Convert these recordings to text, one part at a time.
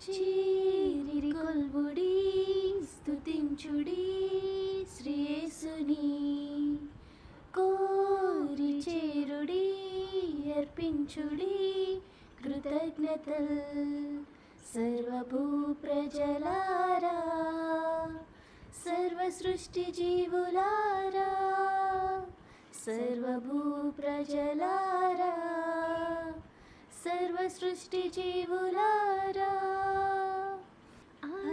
చీరి కొల్వుడి స్తుతించుడి శ్రీయేసుని కోరి చేరుడి అర్పించుడి కృతజ్ఞతల్ సర్వభూ ప్రజలారా సర్వ సృష్టి జీవులారా సర్వభూ ప్రజలారా సర్వ సృష్టి జీవులారా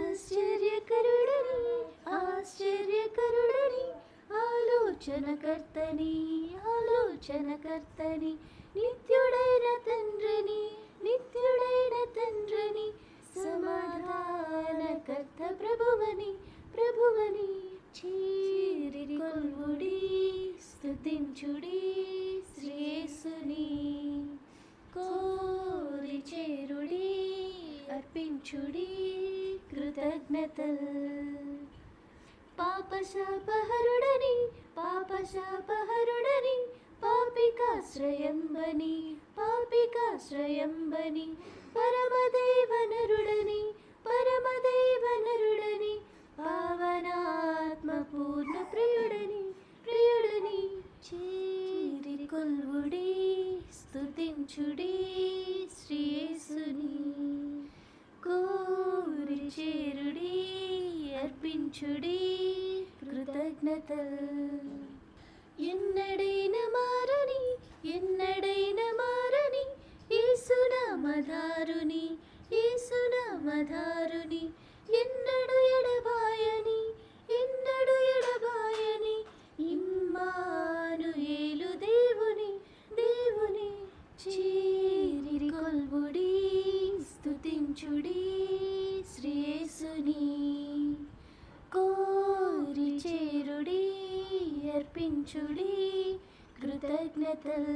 ఆశ్చర్యకరుడని ఆశ్చర్యకరుడని ఆలోచనకర్తని ఆలోచనకర్తని నిత్యుడైన తండ్రిని నిత్యుడైన తండ్రిని సమాధానకర్త ప్రభువని ప్రభువని చీరి కొల్వుడి స్తుతించుడి శ్రీయేసుని కోరి చేరుడి అర్పించుడి కృతజ్ఞతల్ పాపశాపహరుడని పాపశాపహరుడని పాపికాశ్రయంబని పాపికాశ్రయంబని పరమదైవనరుడని పరమదైవనరుడని పావనాత్మ పూర్ణ ప్రియుడని ప్రియుడని చీరి కొల్వుడి స్తుతించుడి శ్రీయేసుని కోరి చేరుడి అర్పించుడి కృతజ్ఞతల్ ఎన్నడైన మారని ఎన్నడైన మారని యేసునామధారుని యేసునామధారుని ఎన్నడు ఎడబాయని ఎన్నడు ఎడబాయని ఇమ్మానుయేలు దేవుని దేవుని చీరి కొల్వుడి స్తుతించుడి శ్రీయేసుని కోరి చేరుడి అర్పించుడి కృతజ్ఞతల్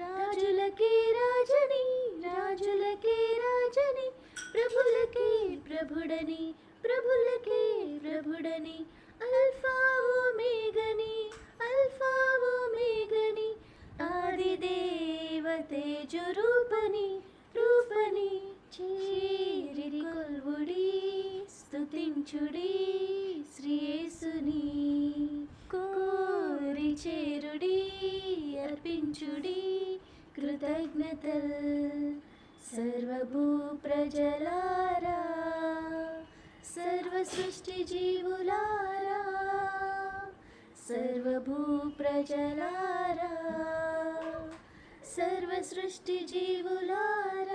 రాజులకే రాజని రాజులకే రాజని ప్రభులకే ప్రభుడని ప్రభులకే ప్రభుడని అల్ఫా ఓమేగని అల్ఫా ఓమేగని ఆదిదేవ తేజు రూపని రూపని చీరి కొల్వుడి స్తుతించుడి శ్రీయేసుని కోరి చేరుడి అర్పించుడి కృతజ్ఞతల్ సర్వభూ ప్రజలారా సర్వ సృష్టి జీవులారా సర్వభూ ప్రజలారా సర్వ సృష్టి జీవులారా